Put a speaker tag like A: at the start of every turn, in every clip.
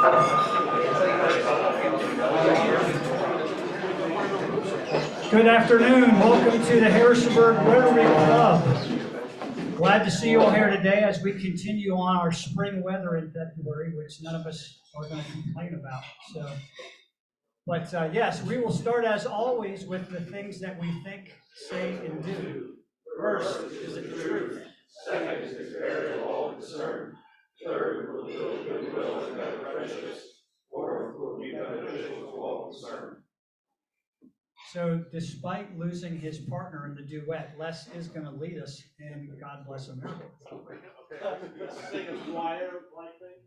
A: Good afternoon. Welcome to the Harrisonburg Rotary Club. Glad to see you all here today as we continue on our spring weather in February, which none of us are going to complain about. But yes, we will start as always with the things that we think, say, and do. First, is it the truth?
B: Second, is the care of all concerned. Third, will build goodwill and better friendships. Fourth, will be beneficial to all concerned.
A: So despite losing his partner in the duet, Les is going to lead us in God Bless America.
C: Sing a choir like thing.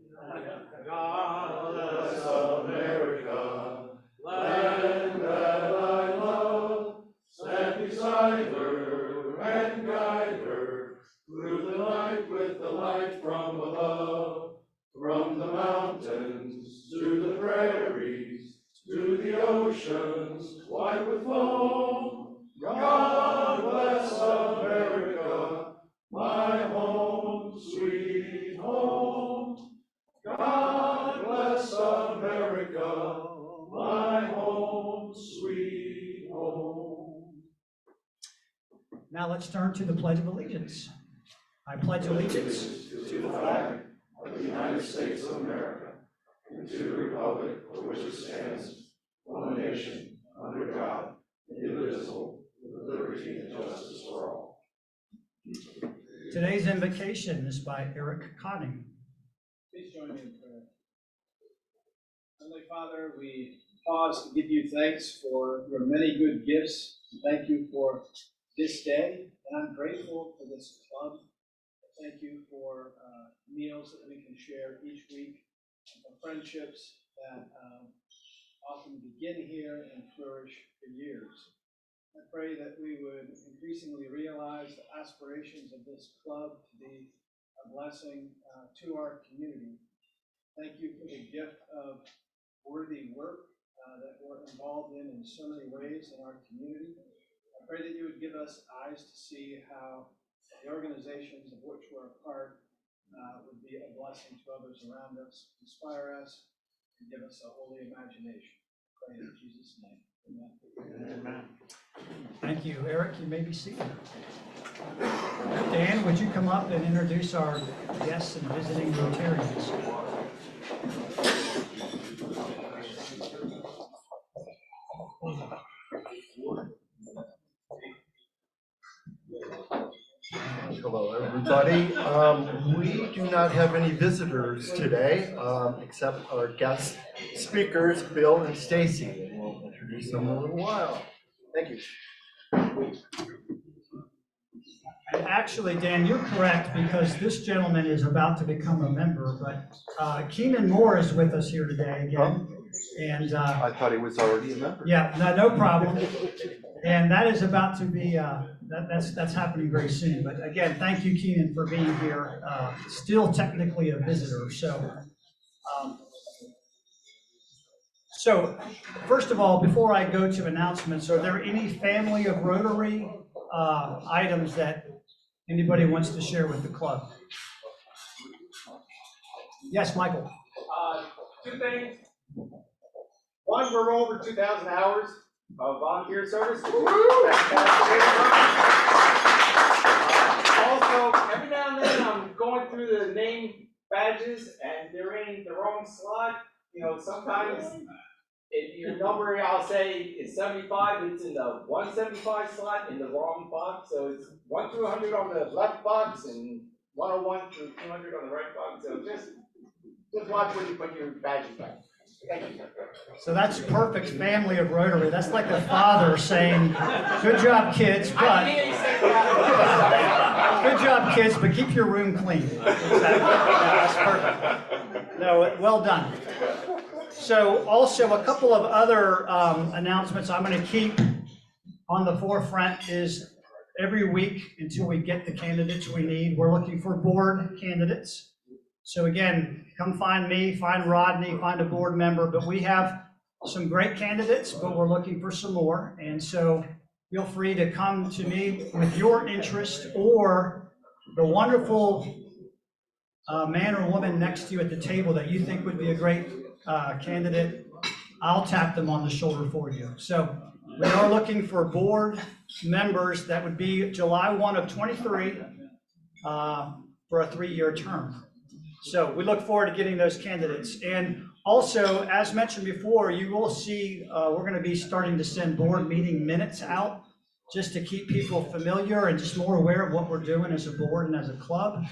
B: God bless America, land that I love. Stand beside her and guide her through the night with the light from above. From the mountains to the prairies, to the oceans white with foam. God bless America, my home, sweet home. God bless America, my home, sweet home.
A: Now let's turn to the Pledge of Allegiance. I pledge allegiance
B: to the flag of the United States of America, and to the republic for which it stands, one nation, under God, indivisible, with liberty and justice for all.
A: Today's invocation is by Eric Conning.
C: Please join me in prayer. Heavenly Father, we pause to give you thanks for your many good gifts. Thank you for this day, and I'm grateful for this club. Thank you for meals that we can share each week, and for friendships that often begin here and flourish for years. I pray that we would increasingly realize the aspirations of this club to be a blessing to our community. Thank you for the gift of worthy work that we're involved in so many ways in our community. I pray that you would give us eyes to see how the organizations of which we're a part would be a blessing to others around us, inspire us, and give us a holy imagination. I pray in Jesus' name. Amen.
A: Amen. Thank you, Eric. You may be seated. Dan, would you come up and introduce our guests and visiting Rotarians?
D: Hello, everybody. We do not have any visitors today, except our guest speakers, Bill and Stacy, and we'll introduce them in a little while. Thank you.
A: And actually, Dan, you're correct, because this gentleman is about to become a member, but Keenan Moore is with us here today again. And
D: I thought he was already a member.
A: yeah, no problem. And that is about to be, that's happening very soon. But again, thank you, Keenan, for being here. Still technically a visitor. So first of all, before I go to announcements, are there any family of Rotary items that anybody wants to share with the club? Yes, Michael.
E: Two things. One, we're over 2,000 hours of volunteer service. Also, every now and then I'm going through the name badges and they're in the wrong slot. You know, sometimes if your number, I'll say, is 75, it's in the 175 slot in the wrong box. So it's 1 through 100 on the left box and 101 through 200 on the right box. So just watch when you put your badges back. Thank you.
A: So that's perfect family of Rotary. That's like a father saying, good job, kids, but good job, kids, but keep your room clean. Exactly. Yeah, that's perfect. No, well done. So also a couple of other announcements I'm going to keep on the forefront is every week until we get the candidates we need, we're looking for board candidates. So again, come find me, find Rodney, find a board member, but we have some great candidates, but we're looking for some more. And so feel free to come to me with your interest or the wonderful man or woman next to you at the table that you think would be a great candidate, I'll tap them on the shoulder for you. So we are looking for board members that would be July 1 of 23 for a 3-year term. So we look forward to getting those candidates. And also, as mentioned before, you will see we're going to be starting to send board meeting minutes out just to keep people familiar and just more aware of what we're doing as a board and as a club.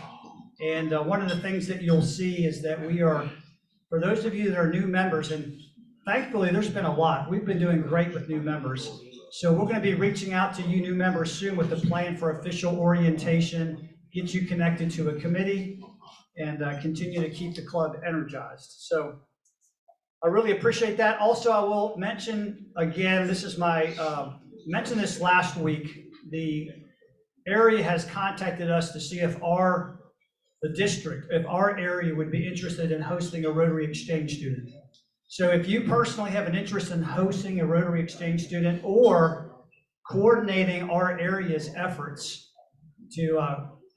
A: And one of the things that you'll see is that we are, for those of you that are new members, and thankfully there's been a lot, we've been doing great with new members. So we're going to be reaching out to you new members soon with a plan for official orientation, get you connected to a committee, and continue to keep the club energized. So I really appreciate that. Also, I will mention again, this is my, mentioned this last week, the area has contacted us to see if the district, if our area would be interested in hosting a Rotary Exchange student. So if you personally have an interest in hosting a Rotary Exchange student or coordinating our area's efforts to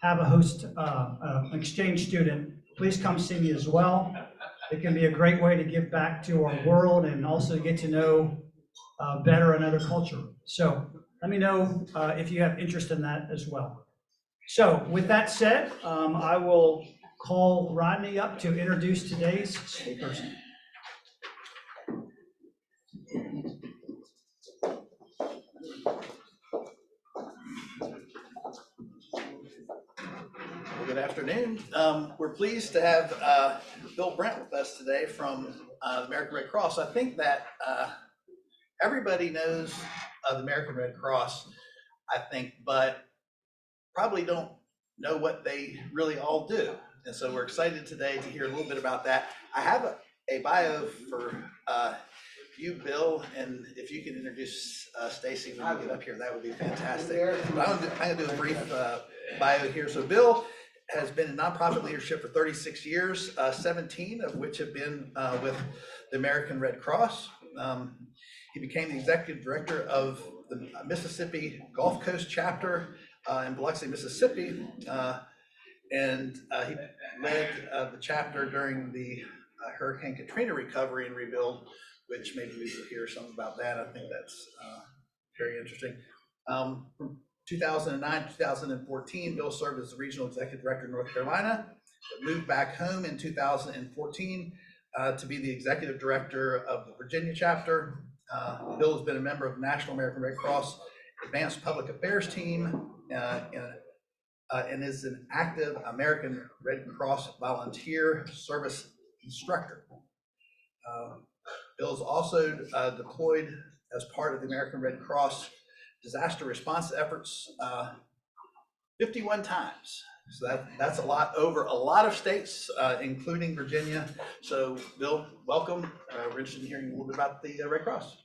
A: have a host exchange student, please come see me as well. It can be a great way to give back to our world and also get to know better another culture. So let me know if you have interest in that as well. So with that said, I will call Rodney up to introduce today's speakers.
F: Good afternoon. We're pleased to have Bill Brent with us today from the American Red Cross. I think that everybody knows of the American Red Cross, I think, but probably don't know what they really all do. And so we're excited today to hear a little bit about that. I have a bio for you, Bill, and if you can introduce Stacy when you get up here, that would be fantastic. But I'm going to do a brief bio here. So Bill has been in nonprofit leadership for 36 years, 17 of which have been with the American Red Cross. He became the executive director of the Mississippi Gulf Coast chapter in Biloxi, Mississippi, and he led the chapter during the Hurricane Katrina recovery and rebuild, which maybe we will hear something about that. I think that's very interesting. From 2009 to 2014, Bill served as the regional executive director in North Carolina, but moved back home in 2014 to be the executive director of the Virginia chapter. Bill has been a member of the National American Red Cross Advanced Public Affairs team and is an active American Red Cross volunteer service instructor. Bill is also deployed as part of the American Red Cross disaster response efforts 51 times. So that's a lot over a lot of states, including Virginia. So Bill, welcome. We're interested in hearing a little bit about the Red Cross.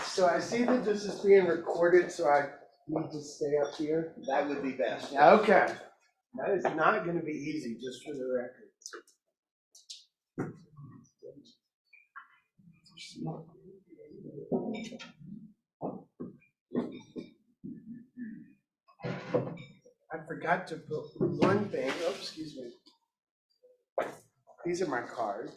G: So I see that this is being recorded, so I need to stay up here.
F: That would be best.
G: Okay. That is not going to be easy, just for the record. I forgot to put one thing. Oh, excuse me. These are my cards.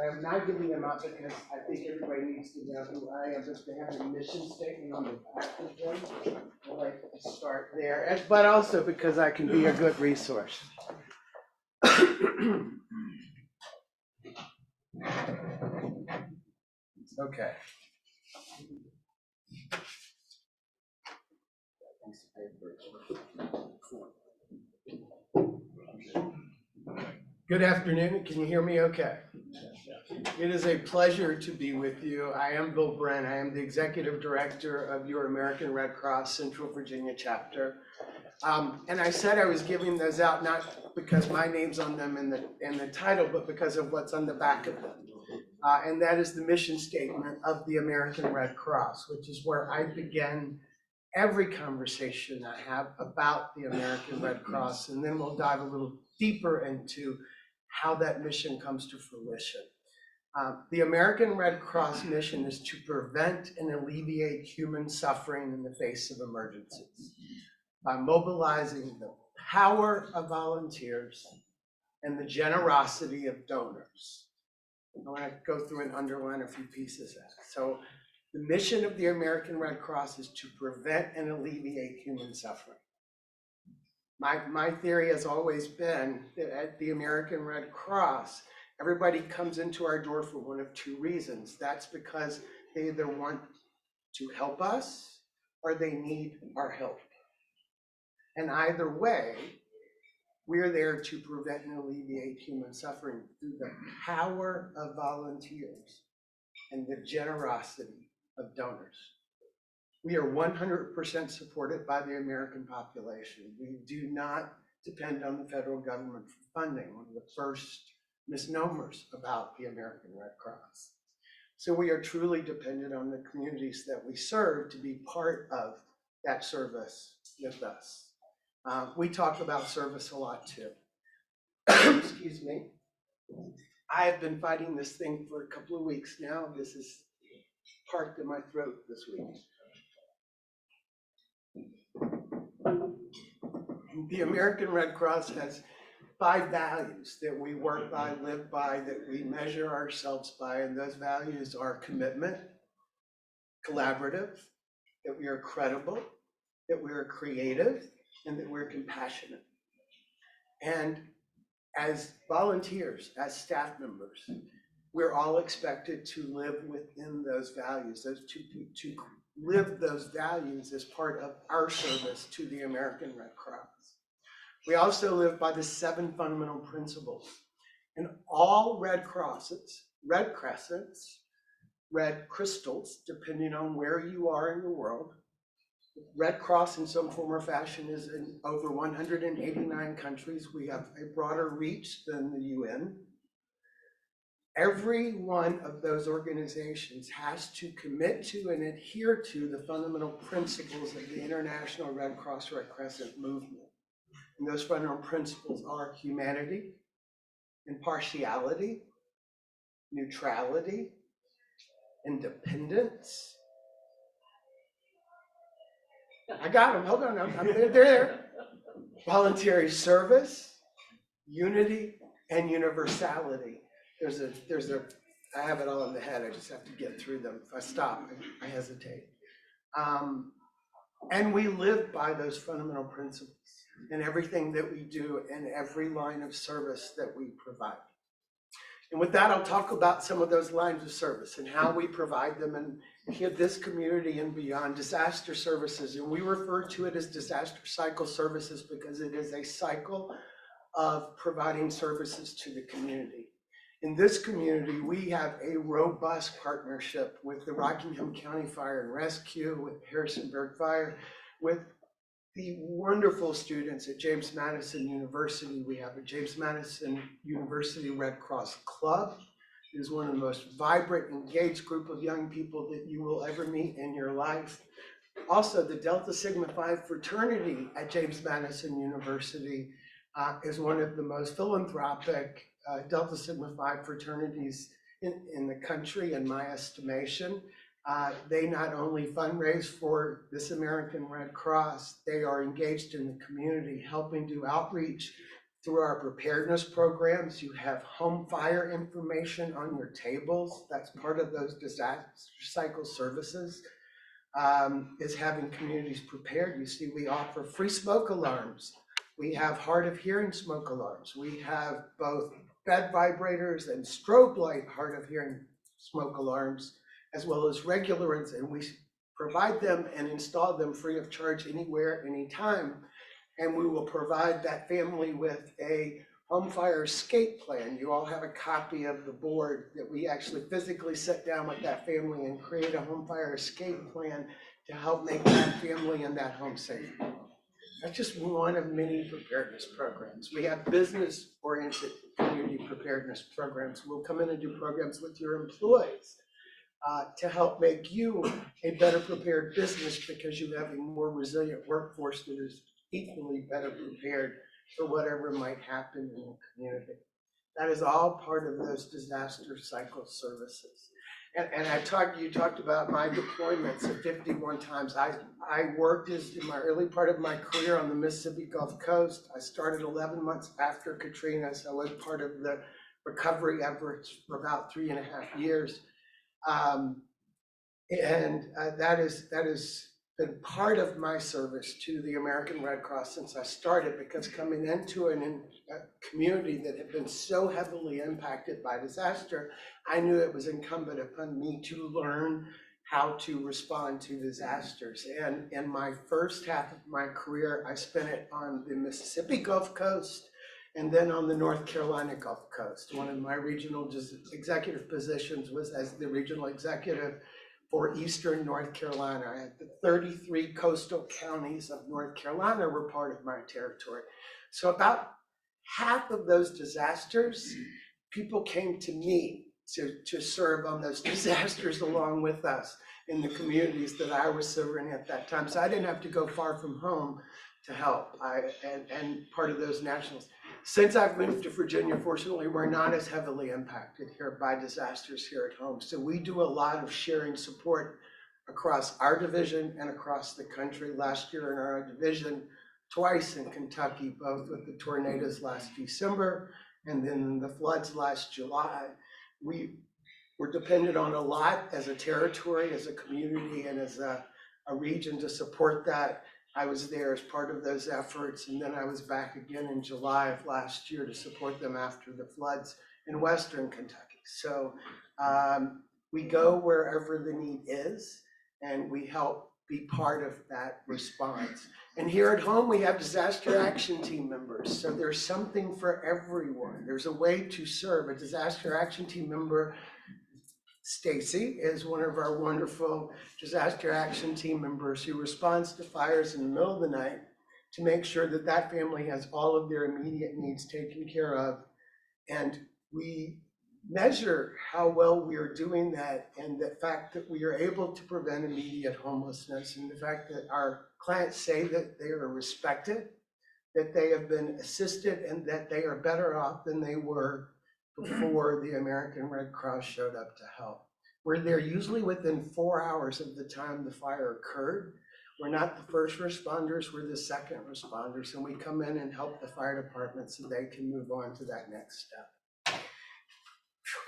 G: I am not giving them out because I think everybody needs to know who I am, but they have a mission statement on the back of them. I'd like to start there, but also because I can be a good resource. Okay. Good afternoon. Can you hear me okay? It is a pleasure to be with you. I am Bill Brent. I am the executive director of your American Red Cross Central Virginia chapter. And I said I was giving those out not because my name's on them in the title, but because of what's on the back of them. And that is the mission statement of the American Red Cross, which is where I begin every conversation I have about the American Red Cross. And then we'll dive a little deeper into how that mission comes to fruition. The American Red Cross mission is to prevent and alleviate human suffering in the face of emergencies by mobilizing the power of volunteers and the generosity of donors. I want to go through and underline a few pieces of that. So the mission of the American Red Cross is to prevent and alleviate human suffering. My theory has always been that at the American Red Cross, everybody comes into our door for one of two reasons. That's because they either want to help us or they need our help. And either way, we're there to prevent and alleviate human suffering through the power of volunteers and the generosity of donors. We are 100% supported by the American population. We do not depend on the federal government for funding, one of the first misnomers about the American Red Cross. So we are truly dependent on the communities that we serve to be part of that service with us. We talk about service a lot too. Excuse me. I have been fighting this thing for a couple of weeks now. This is parked in my throat this week. The American Red Cross has 5 values that we work by, live by, that we measure ourselves by, and those values are commitment, collaborative, that we are credible, that we are creative, and that we're compassionate. And as volunteers, as staff members, we're all expected to live within those values, to live those values as part of our service to the American Red Cross. We also live by the 7 fundamental principles. And all Red Crosses, Red Crescents, Red Crystals, depending on where you are in the world, Red Cross in some form or fashion is in over 189 countries. We have a broader reach than the UN. Every one of those organizations has to commit to and adhere to the fundamental principles of the International Red Cross Red Crescent movement. And those fundamental principles are humanity, impartiality, neutrality, independence. I got them, hold on, they're there. Voluntary service, unity, and universality. I have it all in the head, I just have to get through them. If I stop, I hesitate. And we live by those fundamental principles in everything that we do and every line of service that we provide. And with that, I'll talk about some of those lines of service and how we provide them in this community and beyond. Disaster services, and we refer to it as disaster cycle services because it is a cycle of providing services to the community. In this community, we have a robust partnership with the Rockingham County Fire and Rescue, with Harrisonburg Fire, with the wonderful students at James Madison University. We have a James Madison University Red Cross Club. It is one of the most vibrant, engaged group of young people that you will ever meet in your life. Also, the Delta Sigma Phi fraternity at James Madison University is one of the most philanthropic Delta Sigma Phi fraternities in the country, in my estimation. They not only fundraise for this American Red Cross, they are engaged in the community, helping do outreach through our preparedness programs. You have home fire information on your tables. That's part of those disaster cycle services, is having communities prepared. You see, we offer free smoke alarms. We have hard of hearing smoke alarms. We have both bed vibrators and strobe light hard of hearing smoke alarms, as well as regular ones, and we provide them and install them free of charge anywhere, anytime. And we will provide that family with a home fire escape plan. You all have a copy of the board that we actually physically sit down with that family and create a home fire escape plan to help make that family and that home safe. That's just one of many preparedness programs. We have business-oriented community preparedness programs. We'll come in and do programs with your employees to help make you a better prepared business because you have a more resilient workforce that is equally better prepared for whatever might happen in the community. That is all part of those disaster cycle services. And you talked about my deployments at 51 times. I worked in my early part of my career on the Mississippi Gulf Coast. I started 11 months after Katrina, so I was part of the recovery efforts for about 3.5 years. That has been part of my service to the American Red Cross since I started, because coming into a community that had been so heavily impacted by disaster, I knew it was incumbent upon me to learn how to respond to disasters. And in my first half of my career, I spent it on the Mississippi Gulf Coast and then on the North Carolina Gulf Coast. One of my regional executive positions was as the regional executive for Eastern North Carolina. I had the 33 coastal counties of North Carolina were part of my territory. So about half of those disasters, people came to me to serve on those disasters along with us in the communities that I was serving at that time. So I didn't have to go far from home to help. And part of those nationals. Since I've moved to Virginia, fortunately, we're not as heavily impacted here by disasters here at home. So we do a lot of sharing support across our division and across the country. Last year in our division, twice in Kentucky, both with the tornadoes last December and then the floods last July. We were dependent on a lot as a territory, as a community, and as a region to support that. I was there as part of those efforts, and then I was back again in July of last year to support them after the floods in Western Kentucky. So we go wherever the need is, and we help be part of that response. And here at home, we have disaster action team members. So there's something for everyone. There's a way to serve. A disaster action team member, Stacy, is one of our wonderful disaster action team members who responds to fires in the middle of the night to make sure that that family has all of their immediate needs taken care of. And we measure how well we are doing that, and the fact that we are able to prevent immediate homelessness, and the fact that our clients say that they are respected, that they have been assisted, and that they are better off than they were before the American Red Cross showed up to help. We're there usually within 4 hours of the time the fire occurred. We're not the first responders, we're the second responders, and we come in and help the fire department so they can move on to that next step.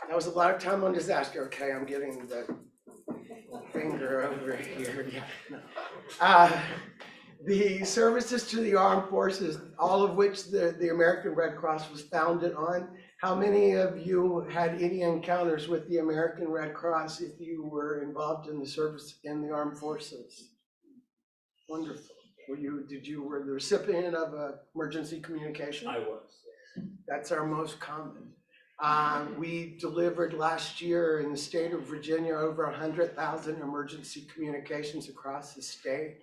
G: That was a lot of time on disaster. Okay, I'm getting the finger over here. Yeah. No. The services to the armed forces, all of which the American Red Cross was founded on. How many of you had any encounters with the American Red Cross if you were involved in the service in the armed forces? Wonderful. Were the recipient of a emergency communication?
E: I was.
G: That's our most common. We delivered last year in the state of Virginia over 100,000 emergency communications across the state.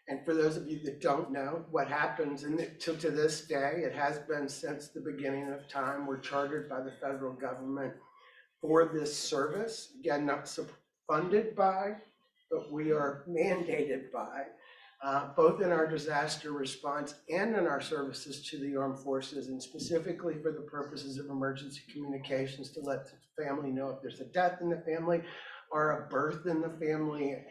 G: And for those of you that don't know what happens, and to this day, it has been since the beginning of time, we're chartered by the federal government for this service. Again, not funded by, but we are mandated by, both in our disaster response and in our services to the armed forces, and specifically for the purposes of emergency communications to let the family know if there's a death in the family or a birth in the family.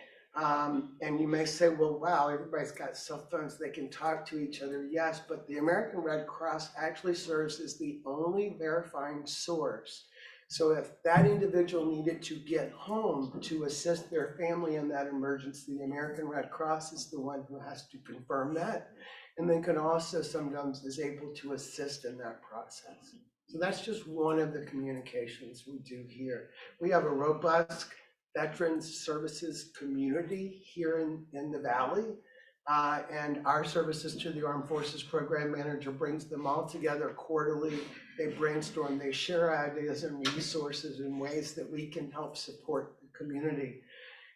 G: And you may say, well, wow, everybody's got cell phones, they can talk to each other. Yes, but the American Red Cross actually serves as the only verifying source. So if that individual needed to get home to assist their family in that emergency, the American Red Cross is the one who has to confirm that, and then can also sometimes is able to assist in that process. So that's just one of the communications we do here. We have a robust Veterans Services community here in the Valley, and our services to the Armed Forces Program Manager brings them all together quarterly. They brainstorm, they share ideas and resources in ways that we can help support the community.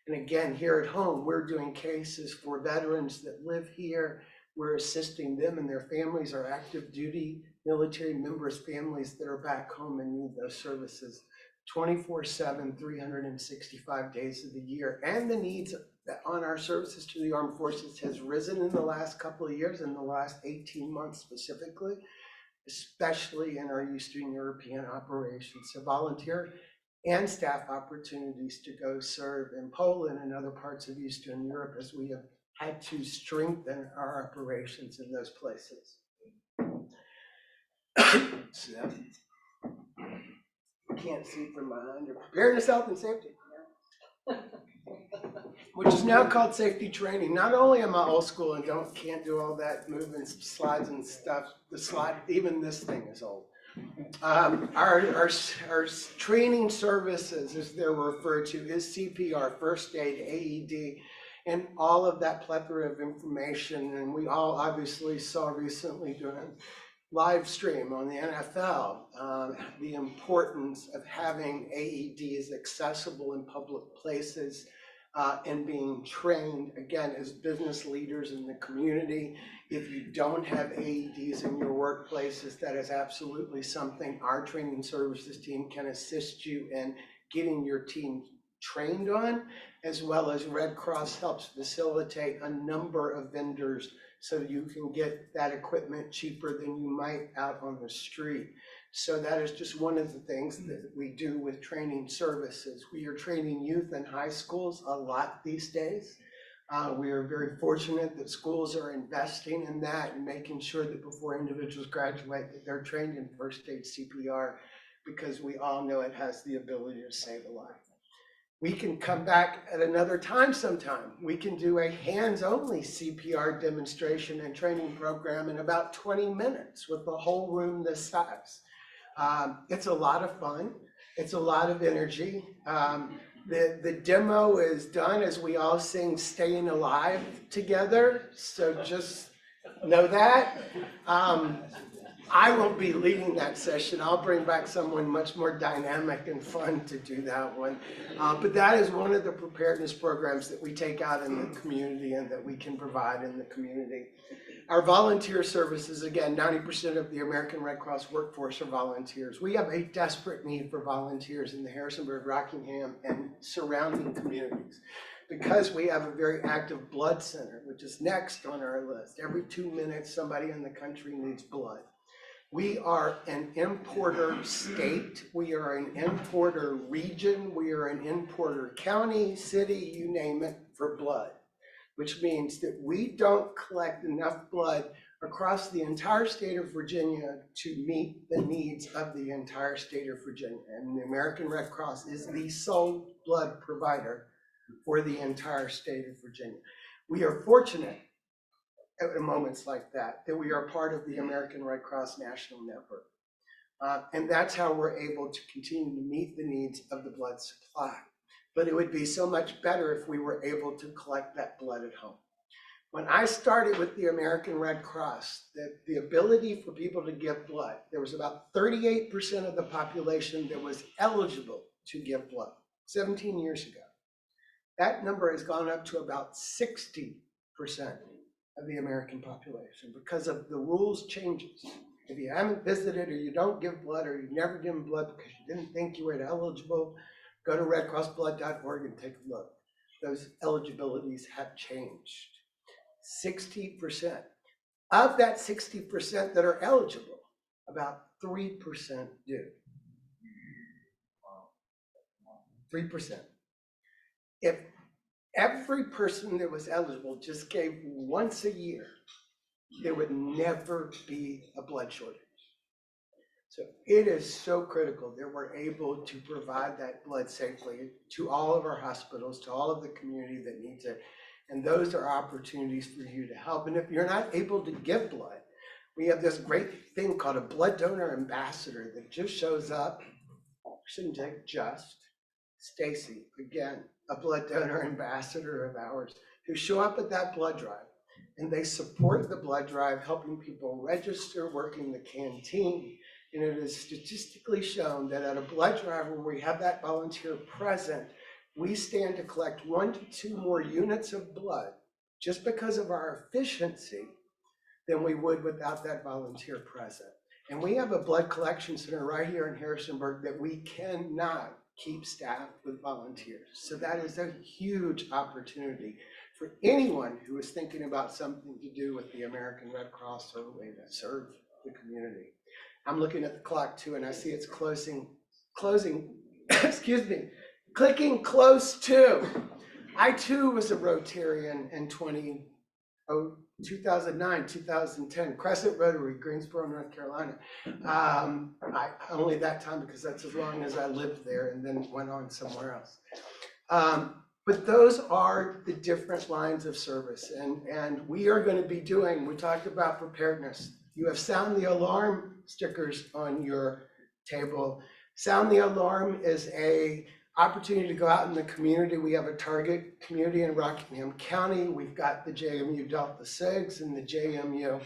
G: And again, here at home, we're doing cases for veterans that live here. We're assisting them and their families, our active duty military members' families that are back home and need those services 24/7, 365 days of the year. And the needs on our services to the armed forces has risen in the last couple of years, in the last 18 months specifically. especially in our Eastern European operations. So volunteer and staff opportunities to go serve in Poland and other parts of Eastern Europe as we have had to strengthen our operations in those places. So, can't see from behind. Preparedness, health, and safety, which is now called safety training. Not only am I old school and can't do all that moving slides and stuff, even this thing is old. Our training services, as they're referred to, is CPR, first aid, AED, and all of that plethora of information. And we all obviously saw recently during live stream on the NFL, the importance of having AEDs accessible in public places and being trained, again, as business leaders in the community. If you don't have AEDs in your workplaces, that is absolutely something our training services team can assist you in getting your team trained on, as well as Red Cross helps facilitate a number of vendors so you can get that equipment cheaper than you might out on the street. So that is just one of the things that we do with training services. We are training youth in high schools a lot these days. We are very fortunate that schools are investing in that and making sure that before individuals graduate that they're trained in first aid CPR, because we all know it has the ability to save a life. We can come back at another time sometime. We can do a hands-only CPR demonstration and training program in about 20 minutes with the whole room this size. It's a lot of fun. It's a lot of energy. The demo is done as we all sing Staying Alive together. So just know that. I won't be leading that session. I'll bring back someone much more dynamic and fun to do that one. But that is one of the preparedness programs that we take out in the community and that we can provide in the community. Our volunteer services, again, 90% of the American Red Cross workforce are volunteers. We have a desperate need for volunteers in the Harrisonburg, Rockingham, and surrounding communities, because we have a very active blood center, which is next on our list. Every 2 minutes, somebody in the country needs blood. We are an importer state. We are an importer region. We are an importer county, city, you name it, for blood, which means that we don't collect enough blood across the entire state of Virginia to meet the needs of the entire state of Virginia. And the American Red Cross is the sole blood provider for the entire state of Virginia. We are fortunate at moments like that we are part of the American Red Cross National Network. And that's how we're able to continue to meet the needs of the blood supply. But it would be so much better if we were able to collect that blood at home. When I started with the American Red Cross, the ability for people to give blood, there was about 38% of the population that was eligible to give blood 17 years ago. That number has gone up to about 60% of the American population because of the rules changes. If you haven't visited or you don't give blood or you've never given blood because you didn't think you were eligible, go to redcrossblood.org and take a look. Those eligibilities have changed. 60%. Of that 60% that are eligible, about 3% do. 3%. If every person that was eligible just gave once a year, there would never be a blood shortage. So it is so critical that we're able to provide that blood safely to all of our hospitals, to all of the community that needs it. And those are opportunities for you to help. And if you're not able to give blood, we have this great thing called a blood donor ambassador that just shows up. Shouldn't take just. Stacy, again, a blood donor ambassador of ours, who show up at that blood drive. And they support the blood drive, helping people register, working the canteen. And it is statistically shown that at a blood drive where we have that volunteer present, we stand to collect 1 to 2 more units of blood just because of our efficiency than we would without that volunteer present. And we have a blood collection center right here in Harrisonburg that we cannot keep staffed with volunteers. So that is a huge opportunity for anyone who is thinking about something to do with the American Red Cross or a way to serve the community. I'm looking at the clock too, and I see it's closing, excuse me, clicking close to. I too was a Rotarian in 2009, 2010, Crescent Rotary, Greensboro, North Carolina. Only that time because that's as long as I lived there and then went on somewhere else. But those are the different lines of service, and we are going to be doing, we talked about preparedness. You have sound the alarm stickers on your table. Sound the alarm is a opportunity to go out in the community. We have a target community in Rockingham County. We've got the JMU Delta SIGs and the JMU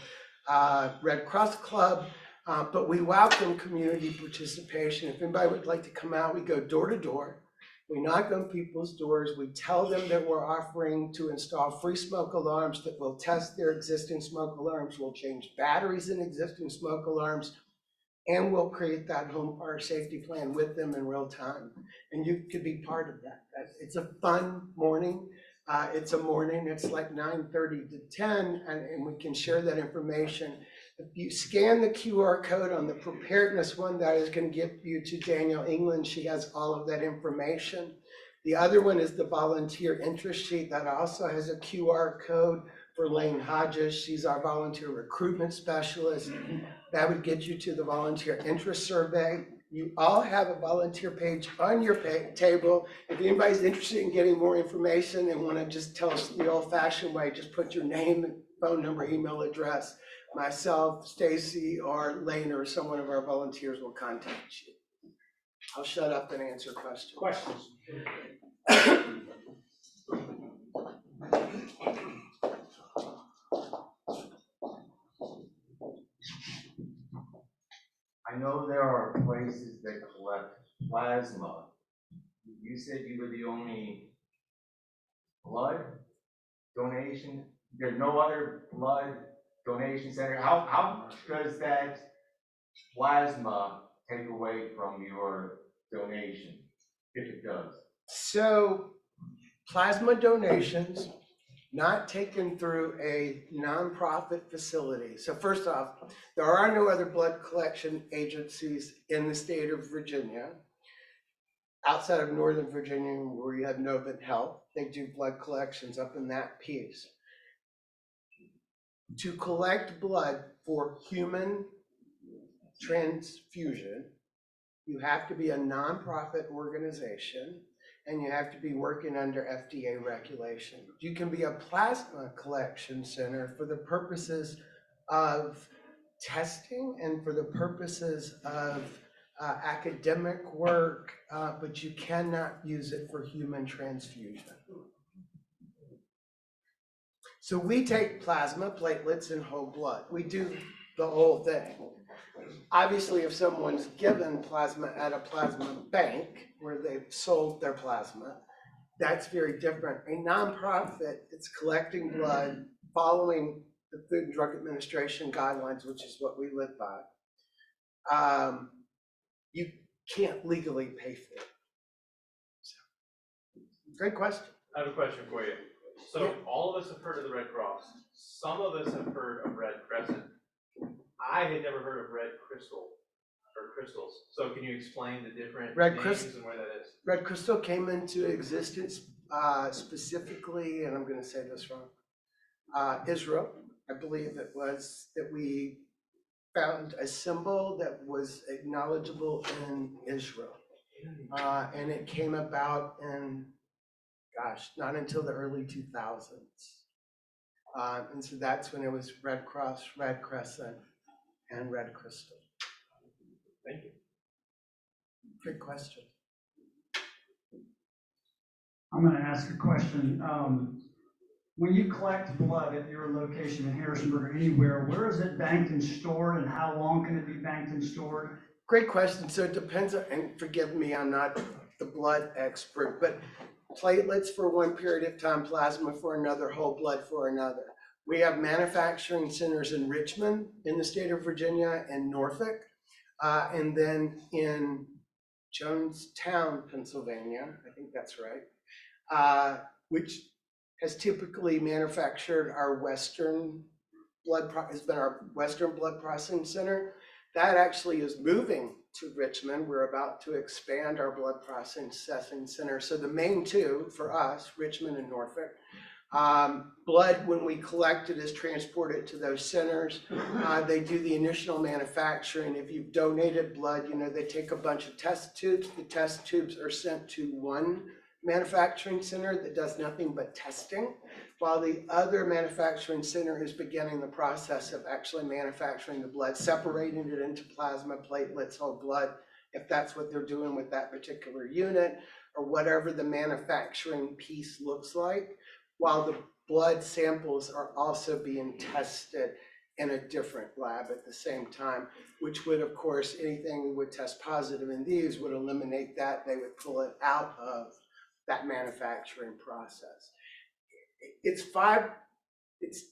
G: Red Cross Club, but we welcome community participation. If anybody would like to come out, we go door to door. We knock on people's doors. We tell them that we're offering to install free smoke alarms, that will test their existing smoke alarms, we'll change batteries in existing smoke alarms, and we'll create that home fire safety plan with them in real time. And you could be part of that. It's a fun morning. It's like 9:30 to 10, and we can share that information. If you scan the QR code on the preparedness one, that is going to get you to Danielle England. She has all of that information. The other one is the volunteer interest sheet that also has a QR code for Lane Hodges. She's our volunteer recruitment specialist. That would get you to the volunteer interest survey. You all have a volunteer page on your table. If anybody's interested in getting more information and want to just tell us the old-fashioned way, just put your name, phone number, email address. Myself, Stacy, or Lane, or someone of our volunteers will contact you. I'll shut up and answer questions.
C: Questions?
H: I know there are places that collect plasma. You said you were the only blood donation. There's no other blood donation center. How does that plasma take away from your donation, if it does?
G: So plasma donations not taken through a nonprofit facility. So first off, there are no other blood collection agencies in the state of Virginia. Outside of Northern Virginia, where you have Novant Health, they do blood collections up in that piece. To collect blood for human transfusion, you have to be a nonprofit organization and you have to be working under FDA regulation. You can be a plasma collection center for the purposes of testing and for the purposes of academic work, but you cannot use it for human transfusion. So we take plasma, platelets, and whole blood. We do the whole thing. Obviously, if someone's given plasma at a plasma bank where they've sold their plasma, that's very different. A nonprofit, it's collecting blood, following the Food and Drug Administration guidelines, which is what we live by. You can't legally pay for it. So, great question.
I: I have a question for you. So
G: Yeah.
I: all of us have heard of the Red Cross. Some of us have heard of Red Crescent. I had never heard of Red Crystal or Crystals. So can you explain the different names and where that is?
G: Red Crystal came into existence specifically, and I'm going to say this wrong, Israel. I believe it was that we found a symbol that was acknowledgeable in Israel. And it came about in, gosh, not until the early 2000s. And so that's when it was Red Cross, Red Crescent, and Red Crystal.
I: Thank you.
G: Good question.
J: I'm going to ask a question. When you collect blood at your location in Harrisonburg or anywhere, where is it banked and stored, and how long can it be banked and stored?
G: Great question. So it depends on, and forgive me, I'm not the blood expert, but platelets for one period of time, plasma for another, whole blood for another. We have manufacturing centers in Richmond, in the state of Virginia, and Norfolk, and then in Jonestown, Pennsylvania, I think that's right, which has typically manufactured our Western has been our Western Blood Processing Center. That actually is moving to Richmond. We're about to expand our blood processing center. So the main two for us, Richmond and Norfolk. Blood, when we collect it, is transported to those centers. They do the initial manufacturing. If you've donated blood, you know, they take a bunch of test tubes. The test tubes are sent to one manufacturing center that does nothing but testing, while the other manufacturing center is beginning the process of actually manufacturing the blood, separating it into plasma, platelets, whole blood, if that's what they're doing with that particular unit, or whatever the manufacturing piece looks like, while the blood samples are also being tested in a different lab at the same time, which would, of course, anything that would test positive in these would eliminate that. They would pull it out of that manufacturing process. It's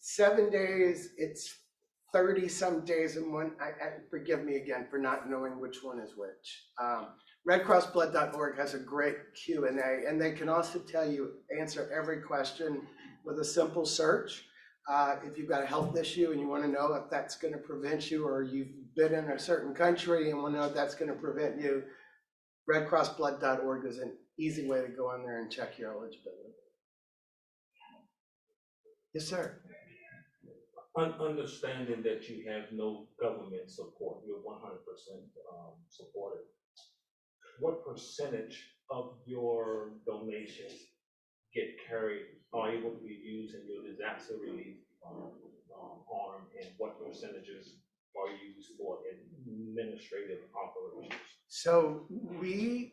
G: 7 days, it's 30 some days in one. Forgive me again for not knowing which one is which. RedCrossBlood.org has a great Q&A, and they can also answer every question with a simple search. If you've got a health issue and you want to know if that's going to prevent you, or you've been in a certain country and want to know if that's going to prevent you, RedCrossBlood.org is an easy way to go on there and check your eligibility. Yes, sir.
K: Understanding that you have no government support, you're 100% supported. What percentage of your donations get are able to be used in your disaster relief arm, and what percentages are used for administrative operations?
G: So we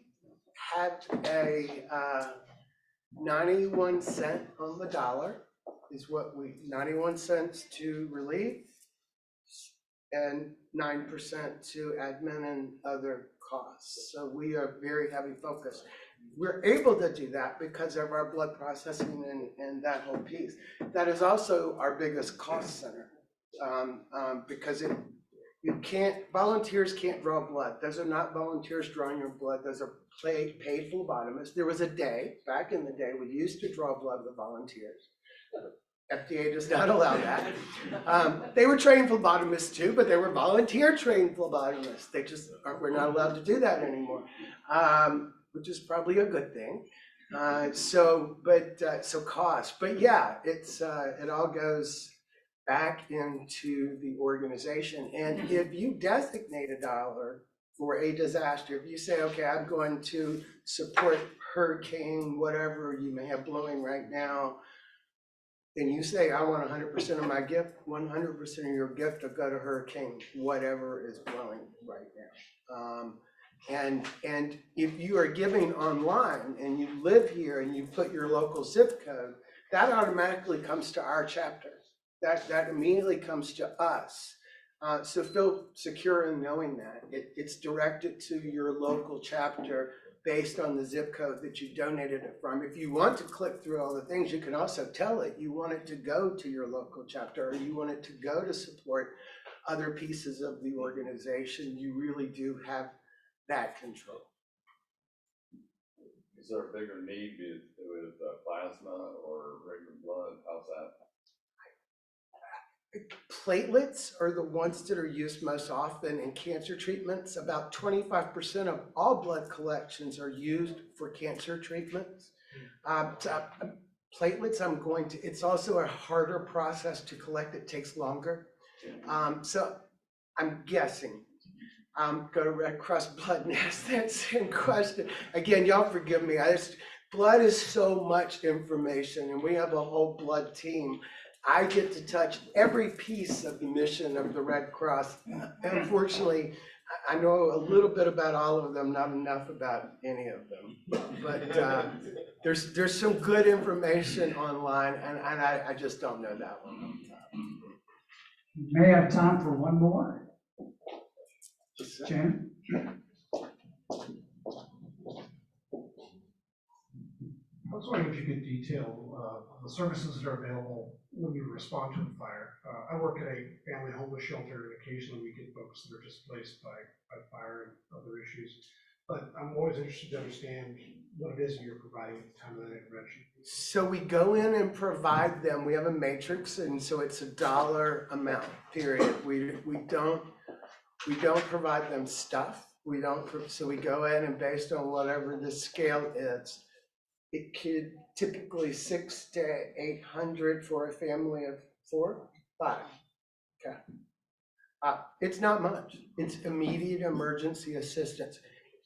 G: had a 91 cent on the dollar is what 91 cents to relief and 9% to admin and other costs. So we are very heavy focused. We're able to do that because of our blood processing and that whole piece. That is also our biggest cost center, because volunteers can't draw blood. Those are not volunteers drawing your blood. Those are paid phlebotomists. There was a day, back in the day, we used to draw blood with volunteers. FDA does not allow that. They were trained phlebotomists too, but they were volunteer trained phlebotomists. They just we're not allowed to do that anymore, which is probably a good thing. So cost, but yeah, it all goes back into the organization. And if you designate a dollar for a disaster, if you say, okay, I'm going to support hurricane, whatever you may have blowing right now, and you say, I want 100% of my gift, 100% of your gift will go to hurricane, whatever is blowing right now. And if you are giving online and you live here and you put your local zip code, that automatically comes to our chapter. That immediately comes to us. So feel secure in knowing that. It's directed to your local chapter based on the zip code that you donated it from. If you want to click through all the things, you can also tell it you want it to go to your local chapter, or you want it to go to support other pieces of the organization. You really do have that control.
B: Is there a bigger need with plasma or regular blood? How's that?
G: Platelets are the ones that are used most often in cancer treatments. About 25% of all blood collections are used for cancer treatments. Platelets, it's also a harder process to collect. It takes longer. So I'm guessing. Go to Red Cross Blood and ask that same question. Again, y'all forgive me. Blood is so much information, and we have a whole blood team. I get to touch every piece of the mission of the Red Cross. Unfortunately, I know a little bit about all of them, not enough about any of them. But there's some good information online, and I just don't know that one.
J: May I have time for one more? Jan?
L: I was wondering if you could detail the services that are available when you respond to a fire. I work at a family homeless shelter, and occasionally we get folks that are displaced by fire and other issues. but I'm always interested to understand what it is you're providing at the time of that intervention.
G: So we go in and provide them, we have a matrix, and so it's a dollar amount, period. We don't provide them stuff. So we go in and based on whatever the scale is, it could typically 600 to 800 for a family of 4, 5. Okay. It's not much. It's immediate emergency assistance.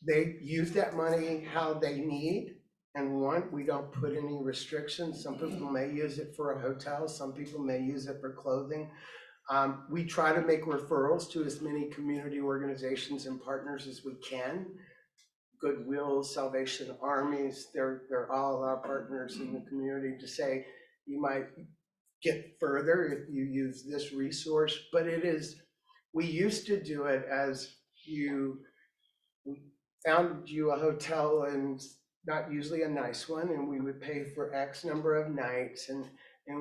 G: They use that money how they need and want. We don't put any restrictions. Some people may use it for a hotel. Some people may use it for clothing. We try to make referrals to as many community organizations and partners as we can. Goodwill, Salvation Armies, they're all our partners in the community to say, you might get further if you use this resource, but it is, we used to do it as we found you a hotel and not usually a nice one, and we would pay for X number of nights, and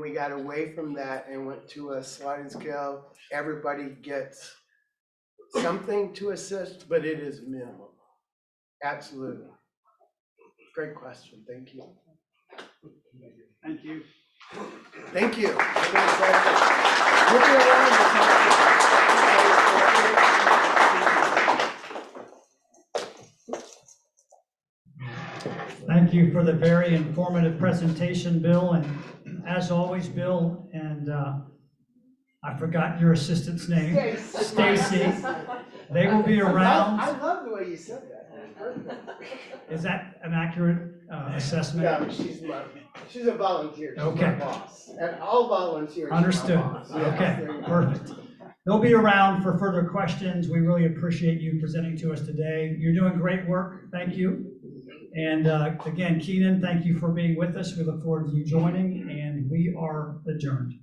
G: we got away from that and went to a sliding scale. Everybody gets something to assist, but it is minimal. Absolutely. Great question. Thank you.
J: Thank you.
G: Thank you. We'll be around to
J: Thank you for the very informative presentation, Bill. And as always, Bill, and I forgot your assistant's name, Stacy. They will be around.
G: I love the way you said that.
J: Is that an accurate assessment?
G: No, she's a volunteer. She's
J: Okay.
G: my boss. And all volunteers are my
J: Understood.
G: boss. Yes,
J: Okay,
G: there you go.
J: perfect. They'll be around for further questions. We really appreciate you presenting to us today. You're doing great work. Thank you. And again, Keenan, thank you for being with us. We look forward to you joining, and we are adjourned.